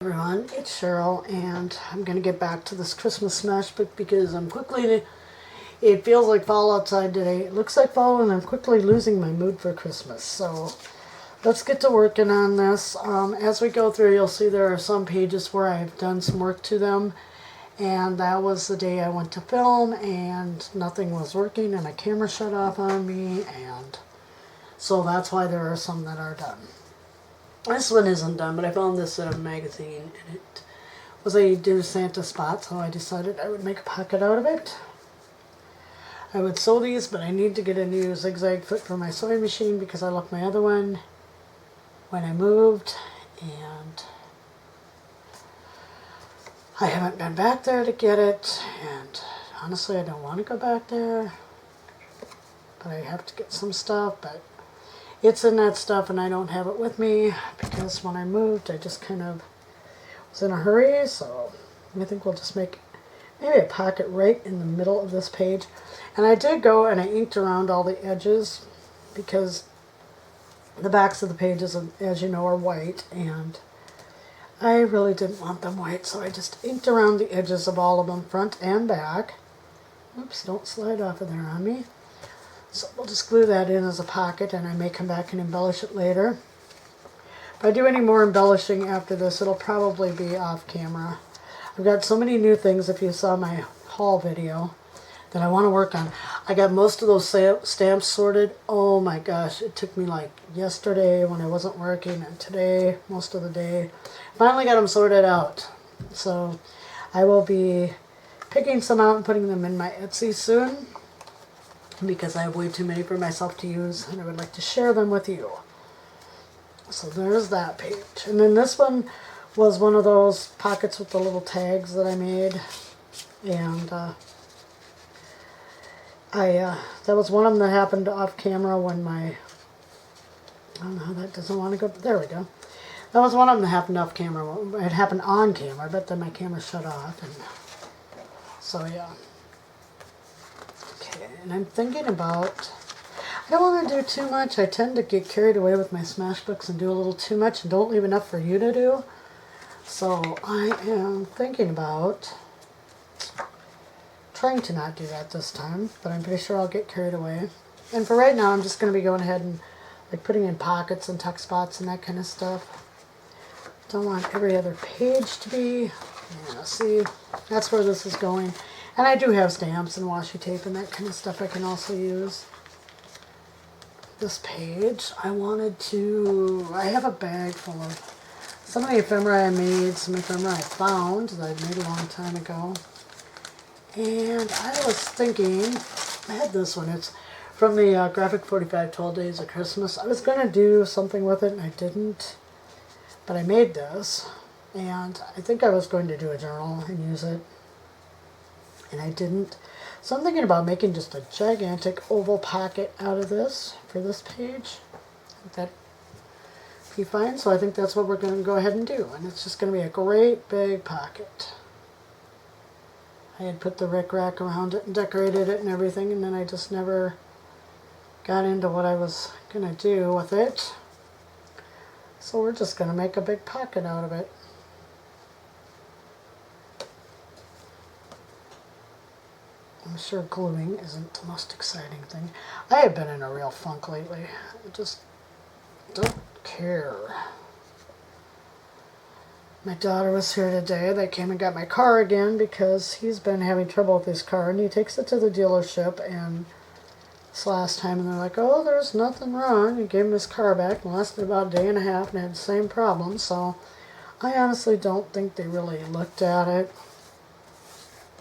Everyone, it's Cheryl, and I'm going to get back to this Christmas Smashbook because it feels like fall outside today. It looks like fall, and I'm quickly losing my mood for Christmas. So let's get to working on this. As we go through, you'll see there are some pages where I've done some work to them, and that was the day I went to film, and nothing was working, and my camera shut off on me, and so that's why there are some that are done. This one isn't done, but I found this in a magazine, and it was a Dear Santa spot, so I decided I would make a pocket out of it. I would sew these, but I need to get a new zigzag foot for my sewing machine because I left my other one when I moved, and I haven't been back there to get it, and honestly I don't want to go back there, but I have to get some stuff, but it's in that stuff and I don't have it with me because when I moved I just kind of was in a hurry, so I think we'll just make maybe a pocket right in the middle of this page. And I did go and I inked around all the edges because the backs of the pages, as you know, are white, and I really didn't want them white, so I just inked around the edges of all of them, front and back. Oops, don't slide off of there on me. So we'll just glue that in as a pocket, and I may come back and embellish it later. If I do any more embellishing after this, it'll probably be off camera. I've got so many new things, if you saw my haul video, that I want to work on. I got most of those stamps sorted. Oh my gosh, it took me like yesterday when I wasn't working, and today, most of the day. Finally got them sorted out. So I will be picking some out and putting them in my Etsy soon, because I have way too many for myself to use, and I would like to share them with you. So there's that page. And then this one was one of those pockets with the little tags that I made, and that was one of them that happened off camera when my, I don't know how that doesn't want to go, there we go. That was one of them that happened off camera. It happened on camera, but then my camera shut off, and so yeah. And I'm thinking about, I don't want to do too much. I tend to get carried away with my Smashbooks and do a little too much and don't leave enough for you to do. So I am thinking about trying to not do that this time, but I'm pretty sure I'll get carried away. And for right now, I'm just going to be going ahead and like putting in pockets and tuck spots and that kind of stuff. Don't want every other page to be, yeah, see, that's where this is going. And I do have stamps and washi tape and that kind of stuff I can also use. This page, I have a bag full of some of the ephemera I made, some ephemera I found that I made a long time ago. And I was thinking, I had this one, it's from the Graphic 45 12 Days of Christmas. I was going to do something with it and I didn't, but I made this. And I think I was going to do a journal and use it, and I didn't. So I'm thinking about making just a gigantic oval pocket out of this for this page. That'd be fine. So I think that's what we're going to go ahead and do. And it's just going to be a great big pocket. I had put the rickrack around it and decorated it and everything, and then I just never got into what I was going to do with it. So we're just going to make a big pocket out of it. I'm sure gluing isn't the most exciting thing. I have been in a real funk lately. I just don't care. My daughter was here today. They came and got my car again because he's been having trouble with his car, and he takes it to the dealership, and this last time, and they're like, oh, there's nothing wrong. He gave him his car back, and lasted about a day and a half, and had the same problem. So I honestly don't think they really looked at it.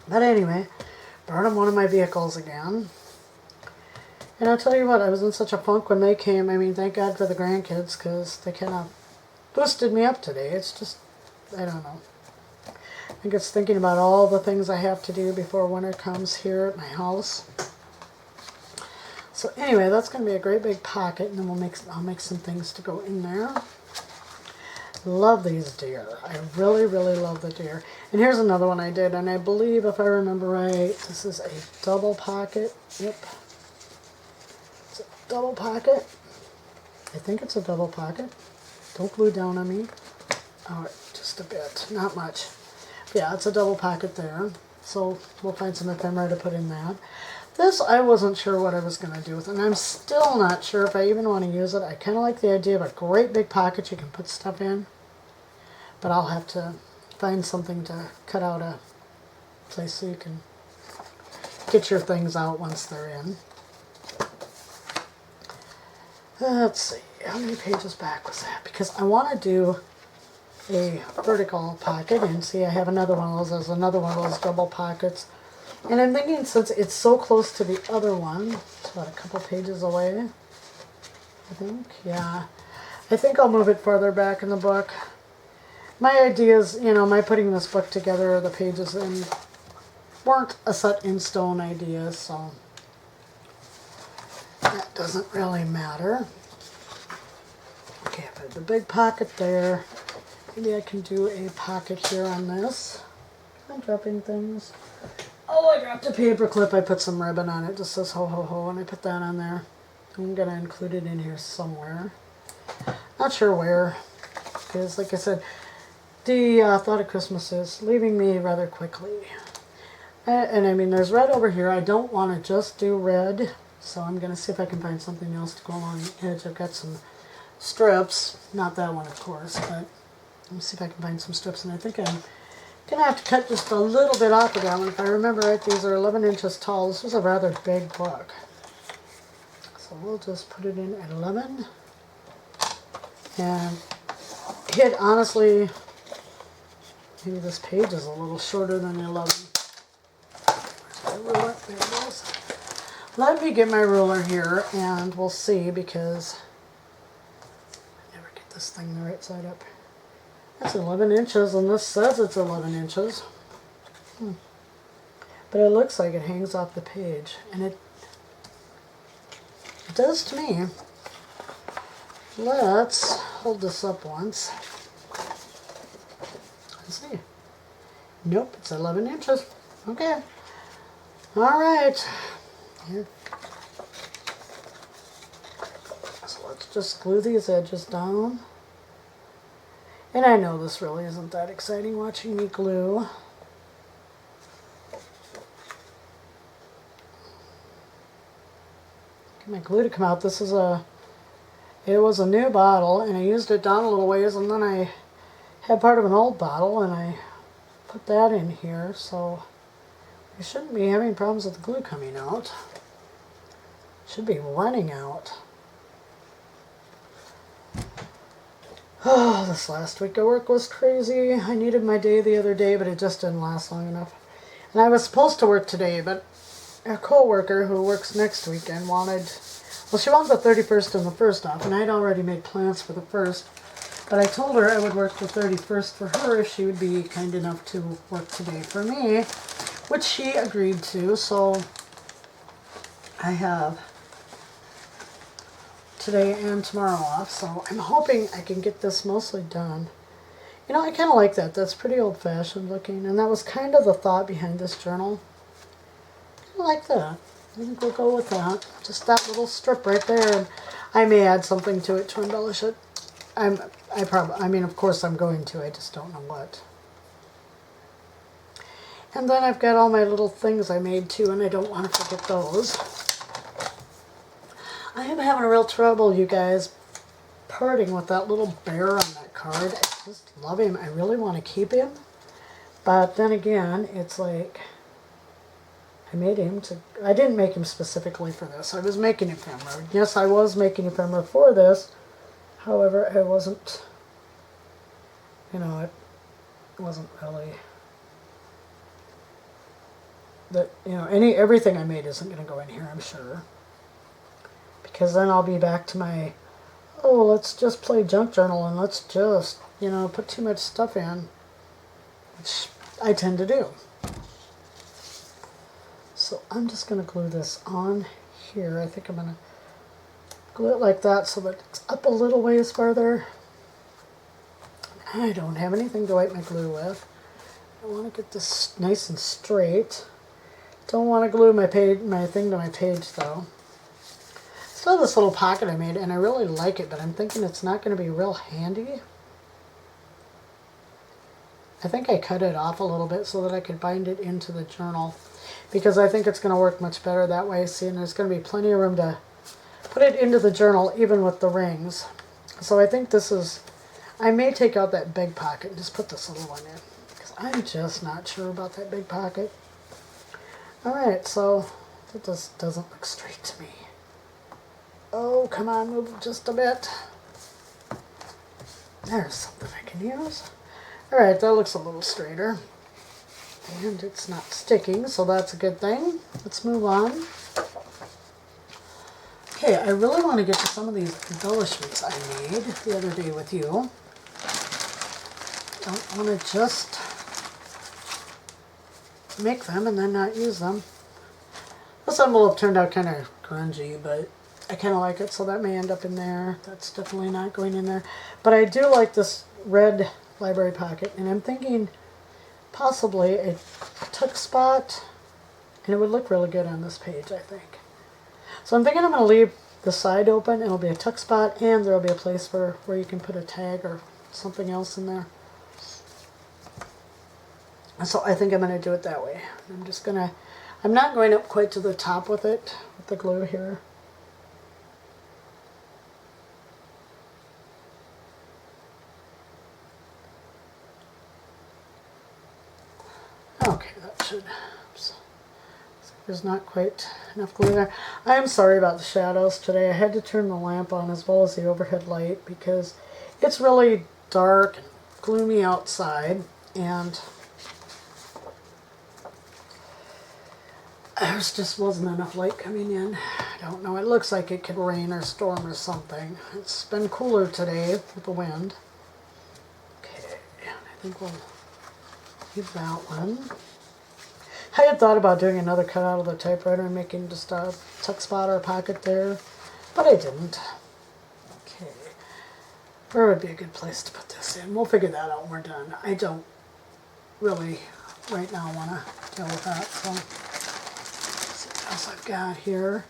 But anyway, brought him one of my vehicles again. And I'll tell you what, I was in such a funk when they came. I mean, thank God for the grandkids, because they kind of boosted me up today. It's just, I don't know. I think it's thinking about all the things I have to do before winter comes here at my house. So anyway, that's going to be a great big pocket, and then I'll make some things to go in there. Love these deer. I really, really love the deer. And here's another one I did, and I believe, if I remember right, this is a double pocket. Yep. It's a double pocket. I think it's a double pocket. Don't glue down on me. Alright, just just a bit, not much. Yeah, it's a double pocket there. So we'll find some ephemera to put in that. This, I wasn't sure what I was going to do with it, and I'm still not sure if I even want to use it. I kind of like the idea of a great big pocket you can put stuff in, but I'll have to find something to cut out a place so you can get your things out once they're in. Let's see, how many pages back was that? Because I want to do a vertical pocket, and see, I have another one of those. There's another one of those double pockets. And I'm thinking, since it's so close to the other one, it's about a couple pages away, I think. Yeah, I think I'll move it farther back in the book. My ideas, you know, my putting this book together, the pages in, weren't a set in stone idea, so that doesn't really matter. Okay, I put the big pocket there. Maybe I can do a pocket here on this. I'm dropping things. Oh, I dropped a paper clip. I put some ribbon on it. It just says ho ho ho, and I put that on there. I'm going to include it in here somewhere. Not sure where, because like I said, the thought of Christmas is leaving me rather quickly. And I mean, there's red over here. I don't want to just do red, so I'm going to see if I can find something else to go along the edge. I've got some strips. Not that one, of course, but let me see if I can find some strips, and I think I'm going to have to cut just a little bit off of that one. If I remember right, these are 11 inches tall. This was a rather big book. So we'll just put it in at 11. And hit, honestly, maybe this page is a little shorter than the 11. Where's my ruler? There it is. Let me get my ruler here, and we'll see, because I never get this thing the right side up. That's 11 inches, and this says it's 11 inches. But it looks like it hangs off the page, and it does to me. Let's hold this up once. Let's see. Nope, it's 11 inches. Okay. All right. Here. So let's just glue these edges down. And I know this really isn't that exciting watching me glue. Get my glue to come out. This is it was a new bottle, and I used it down a little ways, and then I had part of an old bottle, and I put that in here, so we shouldn't be having problems with the glue coming out. It should be running out. Oh, this last week of work was crazy. I needed my day the other day, but it just didn't last long enough. And I was supposed to work today, but a co-worker who works next weekend wanted, well, she wanted the 31st and the 1st off, and I'd already made plans for the 1st. But I told her I would work the 31st for her if she would be kind enough to work today for me, which she agreed to, so I have today and tomorrow off, so I'm hoping I can get this mostly done. You know, I kind of like that. That's pretty old-fashioned looking, and that was kind of the thought behind this journal. I like that. I think we'll go with that. Just that little strip right there, and I may add something to it to embellish it. I mean, of course I'm going to. I just don't know what. And then I've got all my little things I made too, and I don't want to forget those. I am having a real trouble, you guys, parting with that little bear on that card. I just love him. I really want to keep him. But then again, it's like, I made him to, I didn't make him specifically for this. I was making ephemera. Yes, I was making ephemera for this. However, I wasn't, you know, it wasn't really, that, you know, everything I made isn't going to go in here, I'm sure. Because then I'll be back to my, oh, let's just play junk journal and let's just, you know, put too much stuff in, which I tend to do. So I'm just going to glue this on here. I think I'm going to glue it like that so that it's up a little ways farther. I don't have anything to wipe my glue with. I want to get this nice and straight. Don't want to glue my thing to my page though. Still have this little pocket I made, and I really like it, but I'm thinking it's not going to be real handy. I think I cut it off a little bit so that I could bind it into the journal, because I think it's going to work much better that way. See, and there's going to be plenty of room to put it into the journal even with the rings. So I think this is, I may take out that big pocket and just put this little one in, because I'm just not sure about that big pocket. Alright, so that just doesn't look straight to me. Oh, come on, move just a bit. There's something I can use. Alright, that looks a little straighter. And it's not sticking, so that's a good thing. Let's move on. Okay, I really want to get to some of these embellishments I made the other day with you. Don't want to just make them and then not use them. This envelope turned out kind of grungy, but I kind of like it, so that may end up in there. That's definitely not going in there. But I do like this red library pocket, and I'm thinking possibly a tuck spot, and it would look really good on this page, I think. So I'm thinking I'm going to leave the side open. It'll be a tuck spot, and there'll be a place where you can put a tag or something else in there. So I think I'm going to do it that way. I'm not going up quite to the top with it, with the glue here. Okay, that should, oops. There's not quite enough glue there. I am sorry about the shadows today. I had to turn the lamp on as well as the overhead light because it's really dark and gloomy outside, and there just wasn't enough light coming in. I don't know. It looks like it could rain or storm or something. It's been cooler today with the wind. Okay, I think we'll leave that one. I had thought about doing another cutout of the typewriter and making just a tuck spot or a pocket there, but I didn't. Okay, where would be a good place to put this in? We'll figure that out when we're done. I don't really right now want to deal with that, so let's see what else I've got here.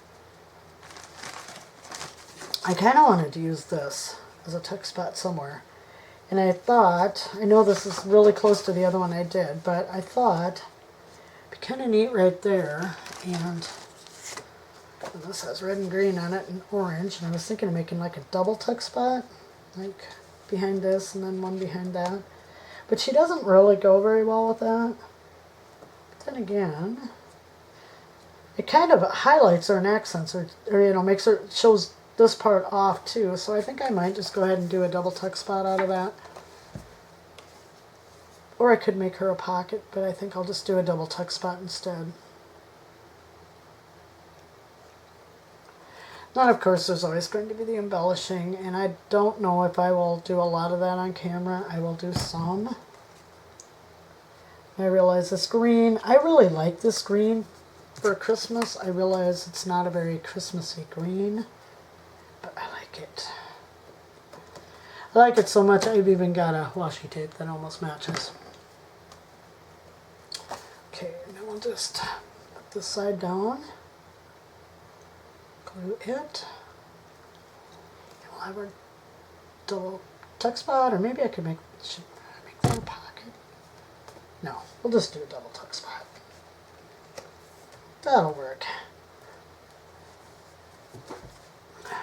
I kind of wanted to use this as a tuck spot somewhere, and I thought, I know this is really close to the other one I did, but I thought it'd be kind of neat right there, and this has red and green on it and orange, and I was thinking of making like a double tuck spot, like behind this and then one behind that, but she doesn't really go very well with that. But then again, it kind of highlights her and accents her, or you know, makes her, shows this part off too, so I think I might just go ahead and do a double tuck spot out of that. Or I could make her a pocket, but I think I'll just do a double tuck spot instead. Then of course there's always going to be the embellishing, and I don't know if I will do a lot of that on camera. I will do some. I realize this green, I really like this green for Christmas. I realize it's not a very Christmassy green, but I like it. I like it so much I've even got a washi tape that almost matches. Okay, now we'll just put this side down, glue it, and we'll have our double tuck spot, or maybe I could make that a pocket. No, we'll just do a double tuck spot. That'll work.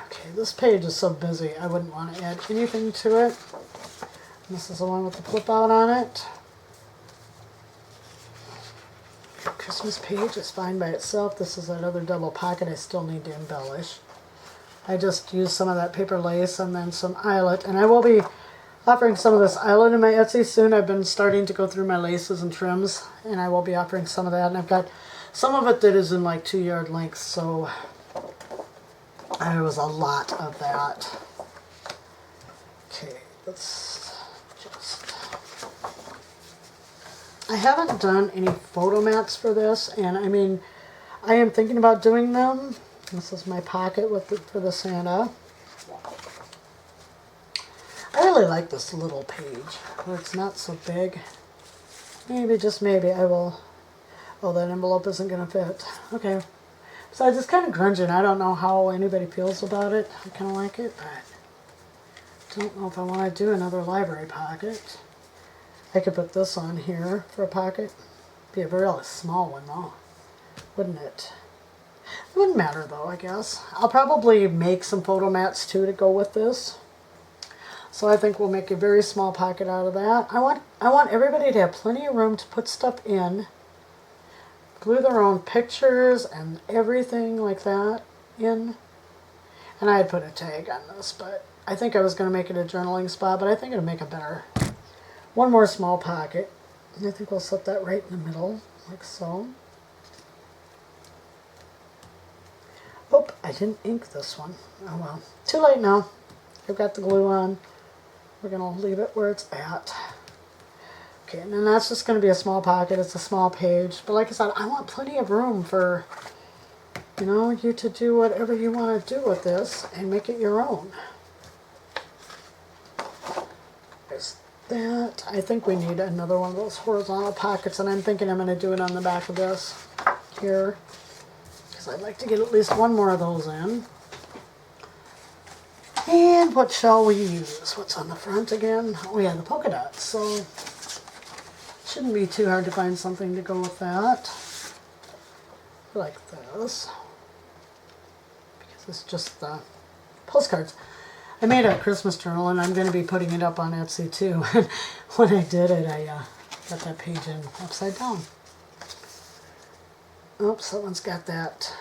Okay, this page is so busy I wouldn't want to add anything to it. This is the one with the flip out on it. Christmas page is fine by itself. This is another double pocket I still need to embellish. I just used some of that paper lace and then some eyelet, and I will be offering some of this eyelet in my Etsy soon. I've been starting to go through my laces and trims, and I will be offering some of that, and I've got some of it that is in like 2-yard lengths, so there was a lot of that. Okay, let's just... I haven't done any photo mats for this, and I mean, I am thinking about doing them. This is my pocket with for the Santa. I really like this little page where it's not so big. Maybe, just maybe, I will... Oh, that envelope isn't going to fit. Okay. So it's just kind of grungy. I don't know how anybody feels about it. I kind of like it, but I don't know if I want to do another library pocket. I could put this on here for a pocket. Be a really small one though, wouldn't it? It wouldn't matter though, I guess. I'll probably make some photo mats too to go with this. So I think we'll make a very small pocket out of that. I want everybody to have plenty of room to put stuff in. Glue their own pictures and everything like that in. And I had put a tag on this, but I think I was going to make it a journaling spot, but I think it'll make a better. One more small pocket. And I think we'll set that right in the middle, like so. Oh, I didn't ink this one. Oh well. Too late now. I've got the glue on. We're going to leave it where it's at. Okay, and then that's just going to be a small pocket. It's a small page. But like I said, I want plenty of room for, you know, you to do whatever you want to do with this and make it your own. There's that. I think we need another one of those horizontal pockets, and I'm thinking I'm going to do it on the back of this here, because I'd like to get at least one more of those in. And what shall we use? What's on the front again? Oh yeah, the polka dots. So shouldn't be too hard to find something to go with that. Like this. Because it's just the postcards. I made a Christmas journal and I'm going to be putting it up on Etsy too. When I did it, I got that page in upside down. Oops, that one's got that.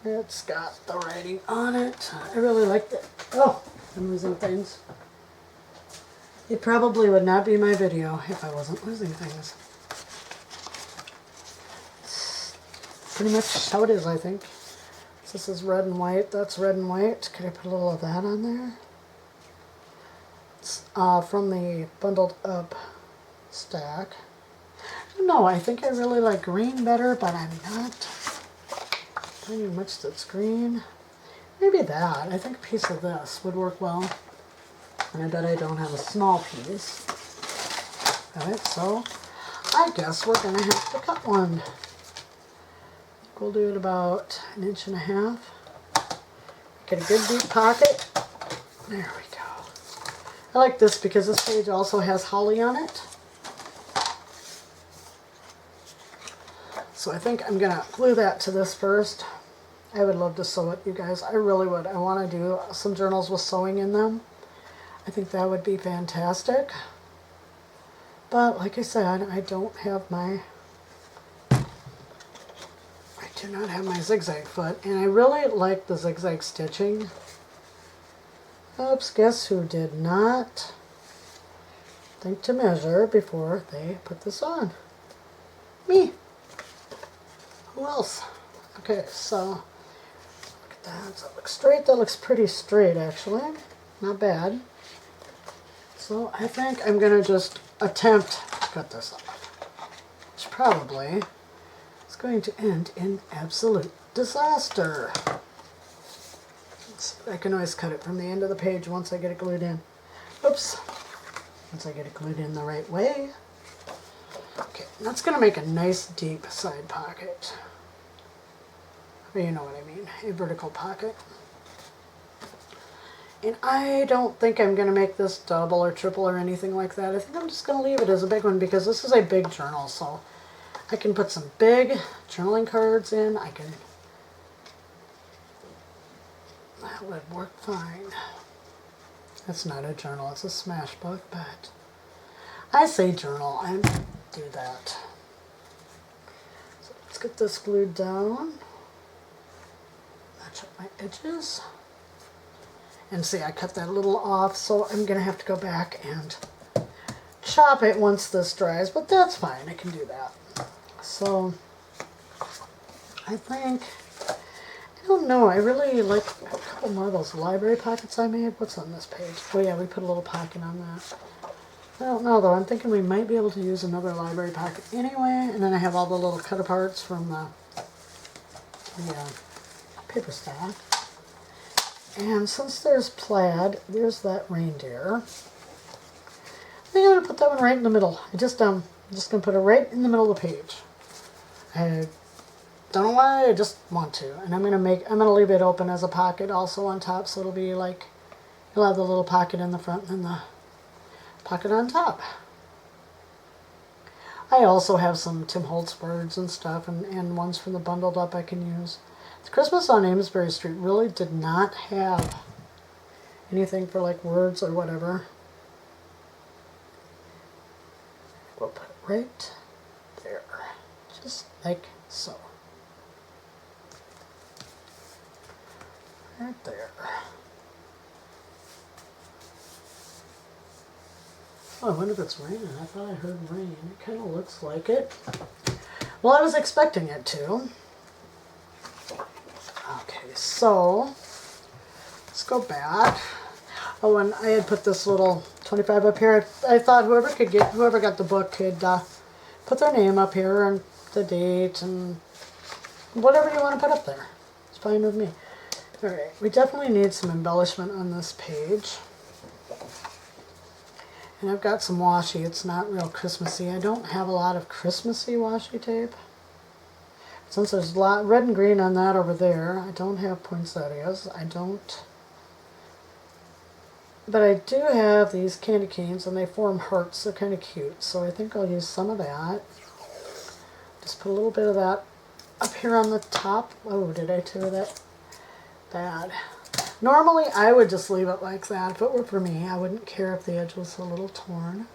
It's got the writing on it. I really liked it. Oh, I'm losing things. It probably would not be my video if I wasn't losing things. It's pretty much how it is, I think. This is red and white. That's red and white. Could I put a little of that on there? It's from the bundled up stack. I don't know. I think I really like green better, but I'm not finding much that's green. Maybe that. I think a piece of this would work well. And I bet I don't have a small piece. Alright, so I guess we're going to have to cut one. We'll do it about 1.5 inches. Get a good deep pocket. There we go. I like this because this page also has holly on it. So I think I'm going to glue that to this first. I would love to sew it, you guys. I really would. I want to do some journals with sewing in them. I think that would be fantastic. But like I said, I do not have my zigzag foot, and I really like the zigzag stitching. Oops, guess who did not think to measure before they put this on? Me. Who else? Okay, so look at that. Does that look straight? That looks pretty straight, actually. Not bad. So I think I'm going to just attempt to cut this off, which probably is going to end in absolute disaster. I can always cut it from the end of the page once I get it glued in. Oops. Once I get it glued in the right way. Okay, that's going to make a nice deep side pocket. You know what I mean, a vertical pocket. And I don't think I'm going to make this double or triple or anything like that. I think I'm just going to leave it as a big one because this is a big journal, so I can put some big journaling cards in. That would work fine. It's not a journal, it's a smash book, but I say journal, I do that. So let's get this glued down. Match up my edges. And see, I cut that a little off, so I'm going to have to go back and chop it once this dries, but that's fine, I can do that. So, I think, I don't know, I really like a couple more of those library pockets I made. What's on this page? Oh yeah, we put a little pocket on that. I don't know though, I'm thinking we might be able to use another library pocket anyway, and then I have all the little cut aparts from the paper stack. And since there's plaid, there's that reindeer. I think I'm going to put that one right in the middle. I'm just going to put it right in the middle of the page. I don't know why, I just want to. And I'm going to leave it open as a pocket also on top, so it'll be like, you'll have the little pocket in the front and then the pocket on top. I also have some Tim Holtz words and stuff, and ones from the Bundled Up I can use. The Christmas on Amesbury Street really did not have anything for like words or whatever. We'll put it right there, just like so. Right there. Oh, I wonder if it's raining. I thought I heard rain. It kind of looks like it. Well, I was expecting it to. Okay, so let's go back. Oh, and I had put this little 25 up here. I thought whoever got the book could put their name up here and the date and whatever you want to put up there. It's fine with me. All right, we definitely need some embellishment on this page. And I've got some washi. It's not real Christmassy. I don't have a lot of Christmassy washi tape. Since there's a lot red and green on that over there, I don't have poinsettias. I don't. But I do have these candy canes, and they form hearts. They're kind of cute. So I think I'll use some of that. Just put a little bit of that up here on the top. Oh, did I tear that? Bad. Normally, I would just leave it like that. If it were for me, I wouldn't care if the edge was a little torn.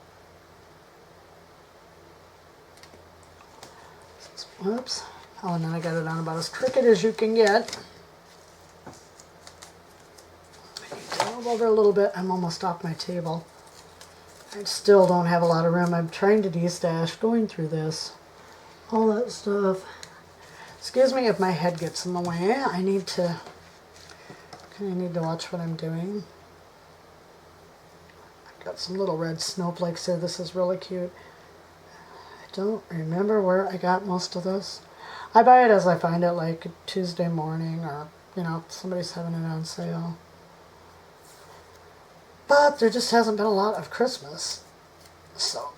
Whoops. Oh, and then I got it on about as crooked as you can get. I need to move over a little bit. I'm almost off my table. I still don't have a lot of room. I'm trying to de-stash, going through this. All that stuff. Excuse me if my head gets in the way. I need to watch what I'm doing. I've got some little red snowflakes here. This is really cute. I don't remember where I got most of this. I buy it as I find it, like Tuesday morning, or, you know, somebody's having it on sale. But there just hasn't been a lot of Christmas. So,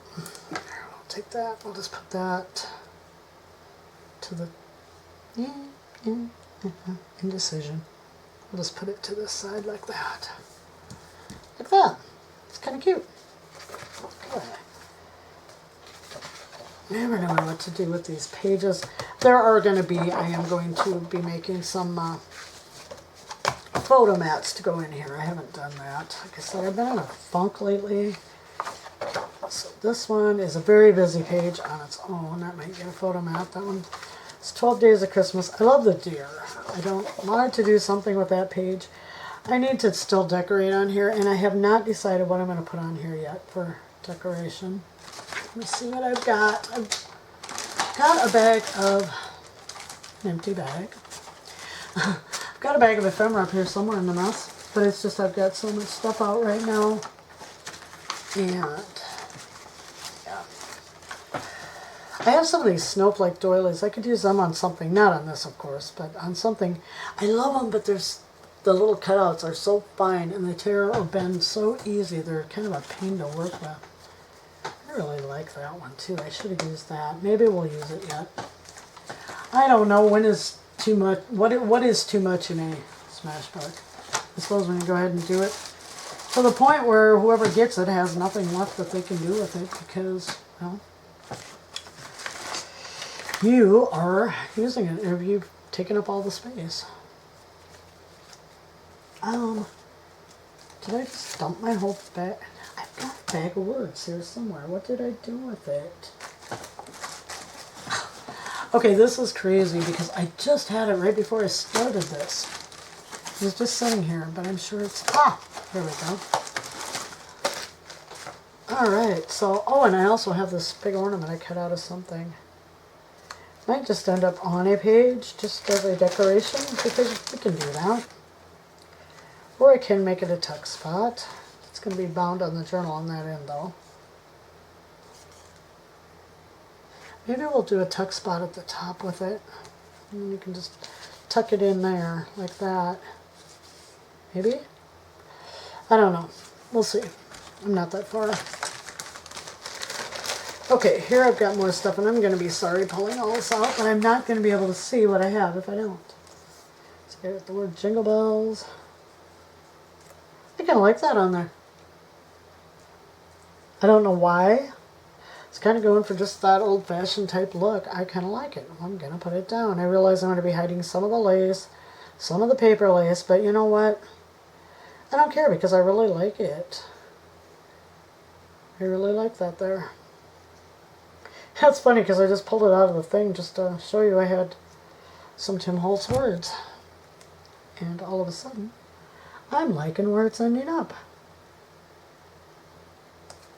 I'll take that. I'll just put that to the indecision. I'll just put it to this side like that. Like that. It's kind of cute. Okay. Never know what to do with these pages. I am going to be making some photo mats to go in here. I haven't done that. Like I said, I've been in a funk lately. So this one is a very busy page on its own. That might get a photo mat. That one is 12 Days of Christmas. I love the deer. I don't want to do something with that page. I need to still decorate on here, and I have not decided what I'm going to put on here yet for decoration. Let me see what I've got. I've got a bag of, an empty bag. I've got a bag of ephemera up here somewhere in the mess, but it's just I've got so much stuff out right now. And, yeah. I have some of these snowflake doilies. I could use them on something, not on this of course, but on something. I love them, but the little cutouts are so fine and they tear or bend so easy. They're kind of a pain to work with. I really like that one too. I should have used that. Maybe we'll use it yet. I don't know when is too much. What is too much in a Smashbook? I suppose we can go ahead and do it to the point where whoever gets it has nothing left that they can do with it because, well, you are using it. Or you've taken up all the space. Did I just dump my whole bag? I've got a bag of words here somewhere. What did I do with it? Okay, this is crazy because I just had it right before I started this. It was just sitting here, but I'm sure it's... Ah! There we go. Alright, so... Oh, and I also have this big ornament I cut out of something. Might just end up on a page, just as a decoration, because we can do that. Or I can make it a tuck spot. It's going to be bound on the journal on that end, though. Maybe we'll do a tuck spot at the top with it. And then you can just tuck it in there, like that. Maybe? I don't know. We'll see. I'm not that far. Okay, here I've got more stuff, and I'm going to be sorry pulling all this out, but I'm not going to be able to see what I have if I don't. So I got the word Jingle Bells. I kind of like that on there. I don't know why. It's kind of going for just that old-fashioned type look. I kind of like it. I'm going to put it down. I realize I'm going to be hiding some of the lace, some of the paper lace, but you know what? I don't care because I really like it. I really like that there. That's funny because I just pulled it out of the thing just to show you I had some Tim Holtz words. And all of a sudden, I'm liking where it's ending up.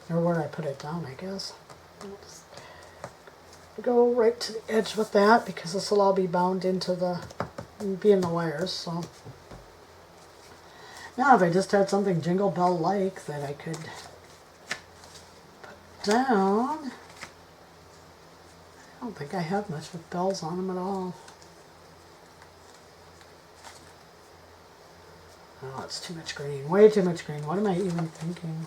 Or where I put it down, I guess. I'll just go right to the edge with that because this will all be bound into be in the wires. So now if I just had something Jingle Bell like that I could put down. I don't think I have much with bells on them at all. Oh, it's too much green. Way too much green. What am I even thinking?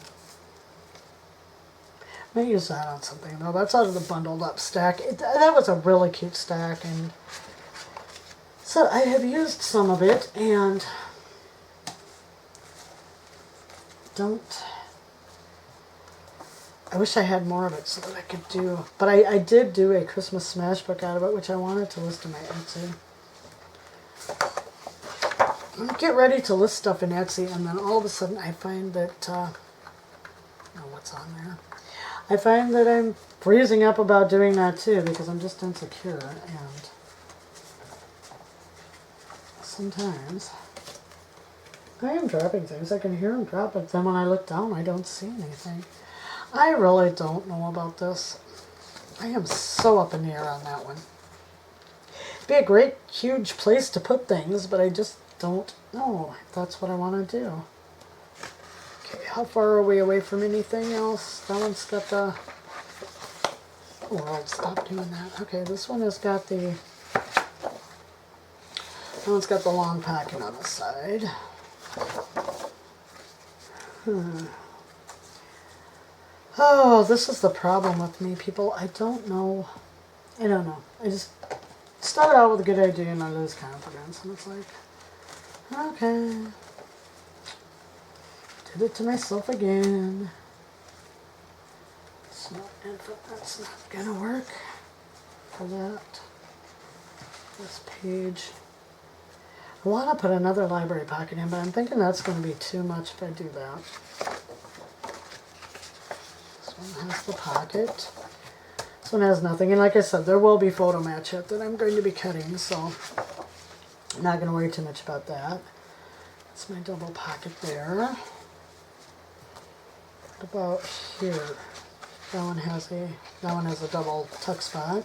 I may use that on something. No, that's out of the bundled up stack. That was a really cute stack. And so I have used some of it and I wish I had more of it so that I could do, but I did do a Christmas smash book out of it, which I wanted to list in my Etsy. Get ready to list stuff in Etsy, and then all of a sudden I find that, oh, what's on there? I find that I'm freezing up about doing that too, because I'm just insecure, and sometimes I am dropping things. I can hear them drop, but then when I look down, I don't see anything. I really don't know about this. I am so up in the air on that one. It'd be a great, huge place to put things, but I just don't know if that's what I want to do. Okay, how far are we away from anything else? That one's got the... Oh, I'll stop doing that. Okay, this one has got the... That one's got the long pocket on the side. Oh, this is the problem with me, people. I don't know. I don't know. I just start out with a good idea and I lose confidence. And it's like, okay. Did it to myself again. It's not, that's not going to work for that. This page. I want to put another library pocket in, but I'm thinking that's going to be too much if I do that. This one has the pocket. This one has nothing. And like I said, there will be photo match it that I'm going to be cutting, so I'm not going to worry too much about that. That's my double pocket there. What about here? That one has a double tuck spot.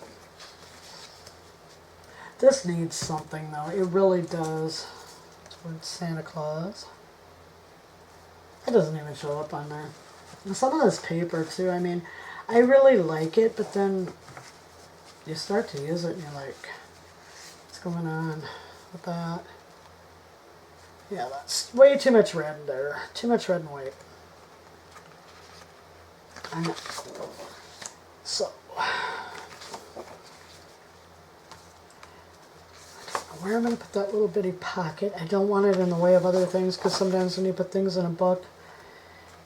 This needs something though. It really does. Towards Santa Claus. It doesn't even show up on there. And some of this paper too, I mean, I really like it, but then you start to use it and you're like, what's going on with that? Yeah, that's way too much red there. Too much red and white. So, where I'm going to put that little bitty pocket. I don't want it in the way of other things, because sometimes when you put things in a book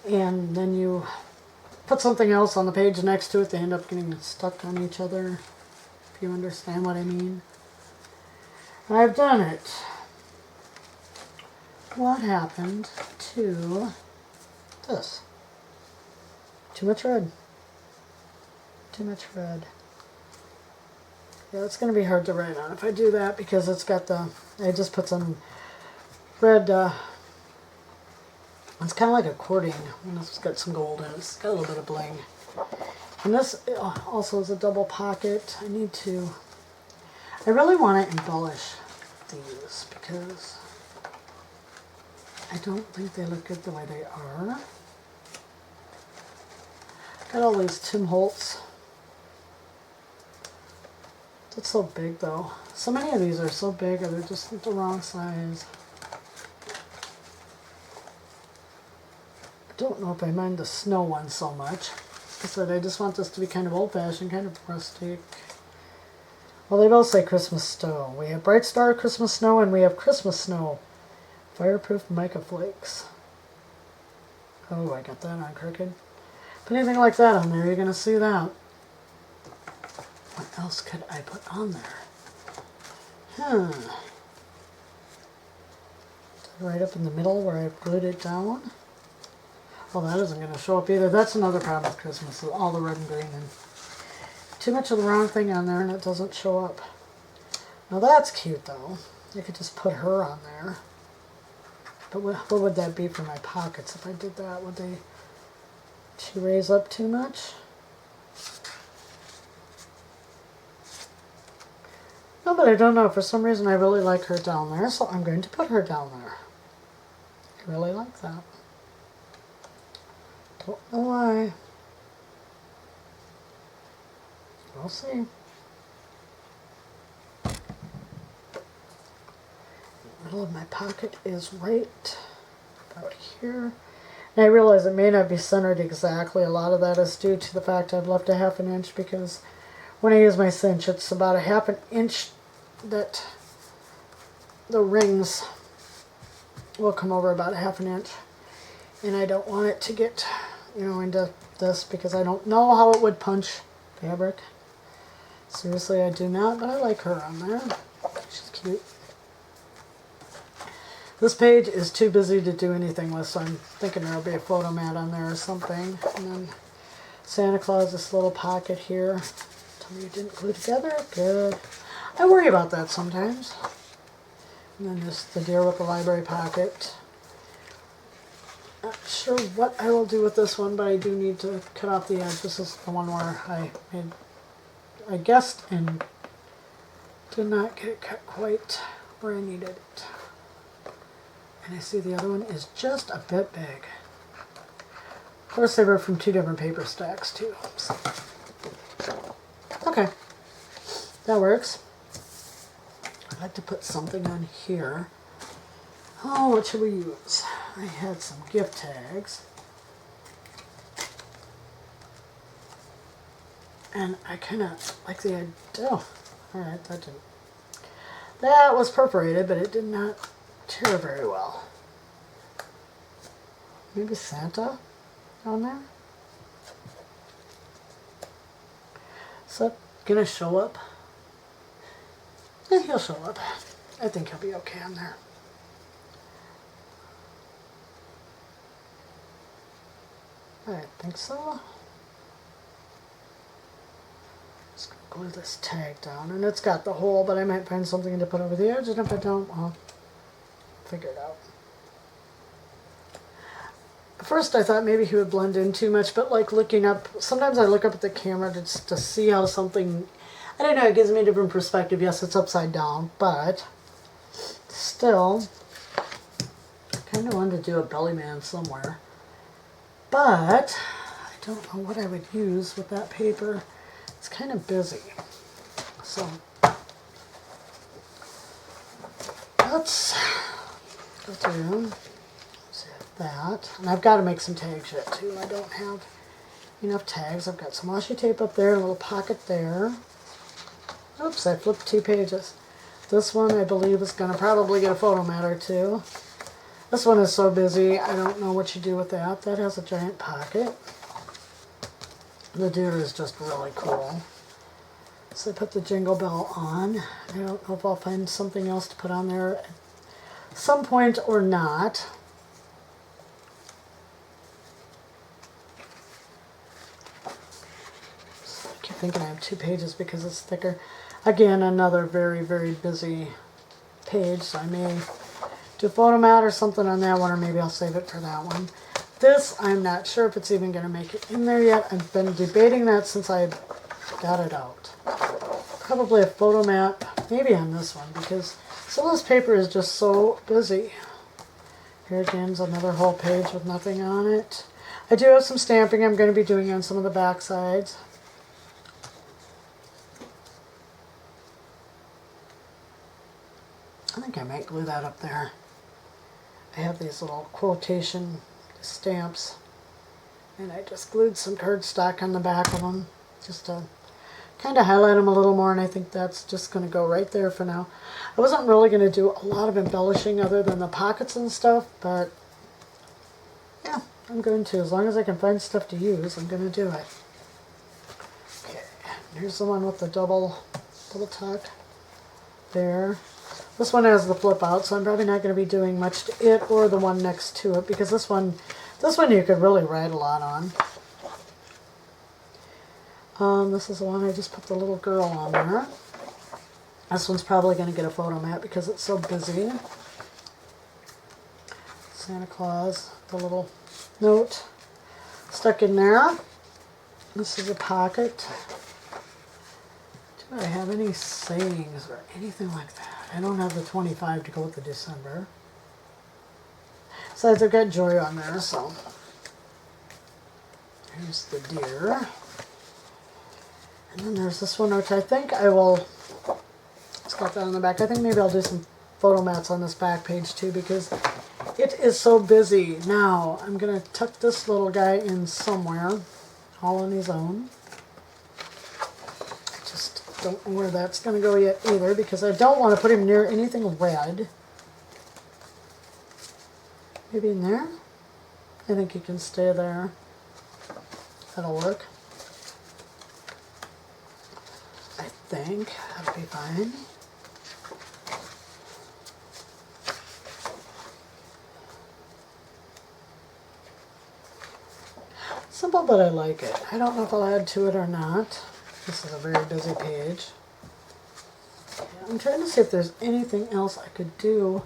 and then you put something else on the page next to it, they end up getting stuck on each other, if you understand what I mean. I've done it. What happened to this? Too much red. Too much red. Yeah, it's going to be hard to write on if I do that, because it's got the, I just put some red, it's kind of like accordion, and it's got some gold in it. It's got a little bit of bling. And this also is a double pocket. I really want to embellish these, because I don't think they look good the way they are. Got all these Tim Holtz. That's so big though. So many of these are so big, or they're just the wrong size. I don't know if I mind the snow one so much. Like I said, I just want this to be kind of old-fashioned, kind of rustic. Well, they both say Christmas snow. We have Bright Star Christmas Snow, and we have Christmas Snow. Fireproof mica flakes. Oh, I got that on crooked. Put anything like that on there, you're going to see that. What else could I put on there? Right up in the middle where I've glued it down. Well, that isn't going to show up either. That's another problem with Christmas, is all the red and green. And too much of the wrong thing on there and it doesn't show up. Now that's cute though. You could just put her on there. But what would that be for my pockets if I did that? Would she raise up too much? No, but I don't know. For some reason I really like her down there, so I'm going to put her down there. I really like that. Don't know why. We'll see. The middle of my pocket is right about here. And I realize it may not be centered exactly. A lot of that is due to the fact I've left a ½ inch, because when I use my cinch, it's about a ½ inch that the rings will come over about a ½ inch. And I don't want it to get, into this, because I don't know how it would punch fabric. Seriously, I do not, but I like her on there. She's cute. This page is too busy to do anything with, so I'm thinking there'll be a photo mat on there or something. And then Santa Claus, this little pocket here. Tell me you didn't glue together? Good. I worry about that sometimes. And then just the Dear with the Library pocket. Not sure what I will do with this one, but I do need to cut off the edge. This is the one where I guessed and did not get it cut quite where I needed it. And I see the other one is just a bit big. Of course, they were from 2 different paper stacks too. So. Okay, that works. I'd like to put something on here. Oh, what should we use? I had some gift tags. And I kind of like the idea. Oh, alright, that was perforated, but it did not tear very well. Maybe Santa on there? Is that gonna show up? Yeah, he'll show up. I think he'll be okay on there. I think so. Just gonna glue this tag down, and it's got the hole, but I might find something to put over the edge, and if I don't, I'll figure it out. At first I thought maybe he would blend in too much, but like looking up, sometimes I look up at the camera just to see how something, I don't know, it gives me a different perspective. Yes, it's upside down, but still, I kind of wanted to do a belly man somewhere. But I don't know what I would use with that paper. It's kind of busy. So let's go through that. And I've got to make some tags yet too. I don't have enough tags. I've got some washi tape up there, a little pocket there. Oops, I flipped 2 pages. This one I believe is going to probably get a photo mat or 2. This one is so busy, I don't know what you do with that. That has a giant pocket. The deer is just really cool. So I put the Jingle Bell on. I don't know if I'll find something else to put on there at some point or not. So I keep thinking I have 2 pages because it's thicker. Again, another very, very busy page, so I may do a photo mat or something on that one, or maybe I'll save it for that one. This, I'm not sure if it's even going to make it in there yet. I've been debating that since I got it out. Probably a photo mat, maybe on this one, because some of this paper is just so busy. Here again is another whole page with nothing on it. I do have some stamping I'm going to be doing on some of the back sides. I think I might glue that up there. I have these little quotation stamps, and I just glued some cardstock on the back of them just to kind of highlight them a little more, and I think that's just going to go right there for now. I wasn't really going to do a lot of embellishing other than the pockets and stuff, but yeah, I'm going to. As long as I can find stuff to use, I'm going to do it. Okay, here's the one with the double tuck there. This one has the flip out, so I'm probably not going to be doing much to it or the one next to it, because this one you could really write a lot on. This is the one I just put the little girl on there. This one's probably going to get a photo mat because it's so busy. Santa Claus, the little note stuck in there. This is a pocket. Do I have any sayings or anything like that? I don't have the 25 to go with the December. Besides, I've got Joy on there, so. Here's the deer. And then there's this one, which I think I will, it's got that on the back. I think maybe I'll do some photo mats on this back page too, because it is so busy. Now, I'm going to tuck this little guy in somewhere, all on his own. I just don't know where that's going to go yet either, because I don't want to put him near anything red. Maybe in there? I think he can stay there. That'll work. I think that'll be fine. Simple, but I like it. I don't know if I'll add to it or not. This is a very busy page. I'm trying to see if there's anything else I could do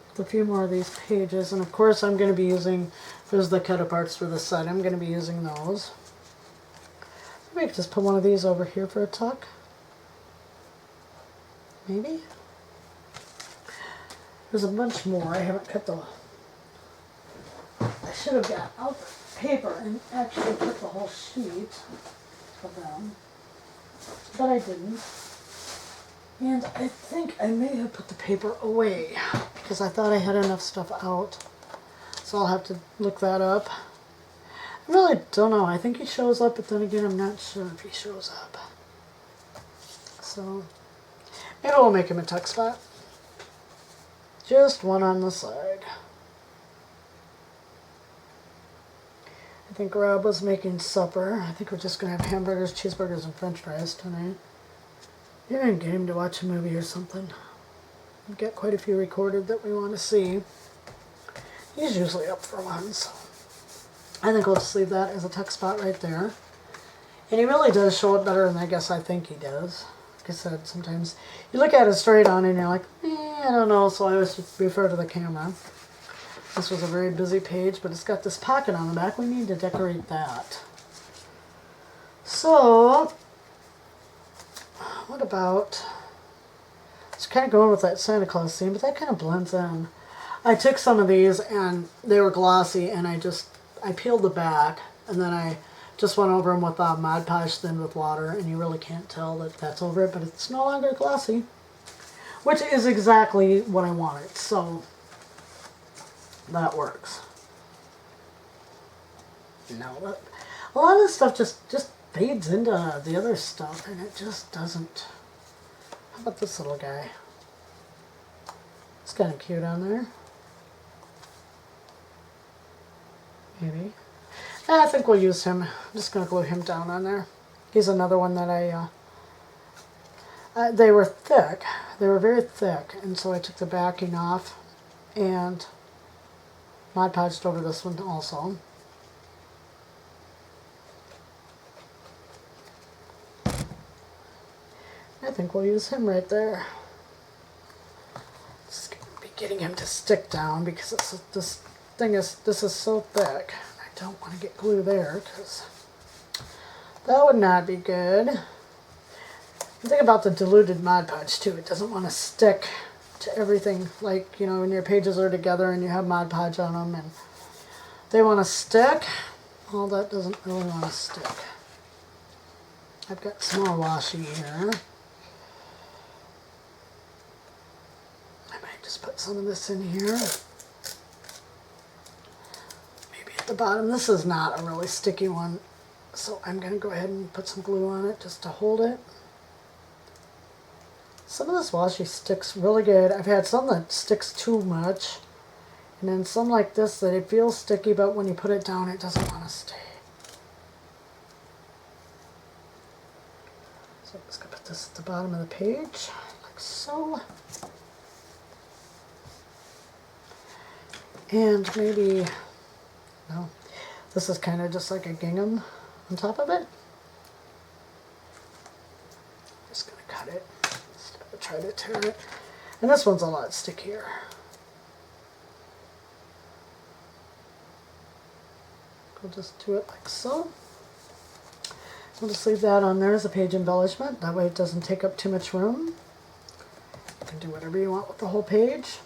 with a few more of these pages. And of course I'm going to be using, there's the cut aparts for the side. I'm going to be using those. Maybe I could just put one of these over here for a tuck. Maybe? There's a bunch more. I haven't cut the... I should have got out the paper and actually put the whole sheet of them. But I didn't. And I think I may have put the paper away because I thought I had enough stuff out. So I'll have to look that up. I really don't know. I think he shows up, but then again, I'm not sure if he shows up. So maybe we'll make him a tuck spot. Just one on the side. I think Rob was making supper. I think we're just going to have hamburgers, cheeseburgers, and french fries tonight. You're in game to watch a movie or something. We've got quite a few recorded that we want to see. He's usually up for one, so I think we'll just leave that as a tuck spot right there. And he really does show it better than I guess I think he does. Like I said, sometimes you look at it straight on and you're like, I don't know, so I always refer to the camera. This was a very busy page, but it's got this pocket on the back. We need to decorate that. So, what about, it's kind of going with that Santa Claus theme, but that kind of blends in. I took some of these and they were glossy, and I peeled the back, and then I just went over them with Mod Podge thinned with water, and you really can't tell that that's over it, but it's no longer glossy, which is exactly what I wanted, so that works. No, a lot of this stuff just fades into the other stuff, and it just doesn't. How about this little guy? It's kind of cute on there. Maybe. I think we'll use him. I'm just going to glue him down on there. He's another one that they were thick. They were very thick, and so I took the backing off and Mod Podged over this one also. I think we'll use him right there. Just gonna be getting him to stick down because this is so thick. I don't want to get glue there because that would not be good. The thing about the diluted Mod Podge too, it doesn't want to stick to everything, like, you know, when your pages are together and you have Mod Podge on them and they want to stick. Well, that doesn't really want to stick. I've got some more washi here. I might just put some of this in here. Maybe at the bottom. This is not a really sticky one, so I'm going to go ahead and put some glue on it just to hold it. Some of this washi sticks really good. I've had some that sticks too much, And then some like this that it feels sticky, but when you put it down, it doesn't want to stay. So I'm just going to put this at the bottom of the page, like so. And maybe, no, this is kind of just like a gingham on top of it. Just going to cut it instead of try to tear it. And this one's a lot stickier. We'll just do it like so. We'll just leave that on there as a page embellishment. That way it doesn't take up too much room. You can do whatever you want with the whole page.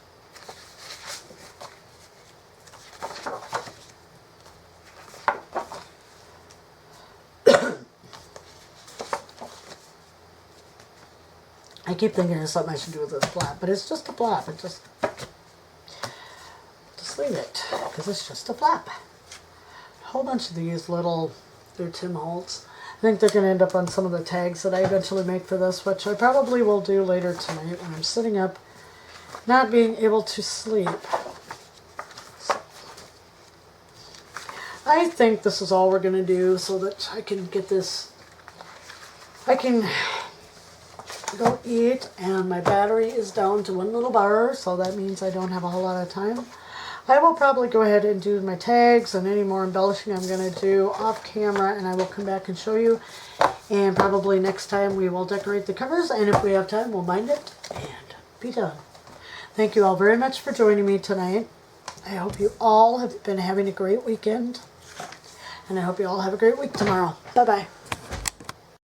I keep thinking there's something I should do with this flap, but it's just a flap. It just leave it, because it's just a flap. A whole bunch of these little, they're Tim Holtz. I think they're going to end up on some of the tags that I eventually make for this, which I probably will do later tonight when I'm sitting up, not being able to sleep. So, I think this is all we're going to do so that I can get this, I can go eat, and my battery is down to 1 little bar, so that means I don't have a whole lot of time. I will probably go ahead and do my tags and any more embellishing I'm going to do off camera, and I will come back and show you. And probably next time we will decorate the covers, and if we have time, we'll bind it and be done. Thank you all very much for joining me tonight. I hope you all have been having a great weekend, and I hope you all have a great week tomorrow. Bye-bye.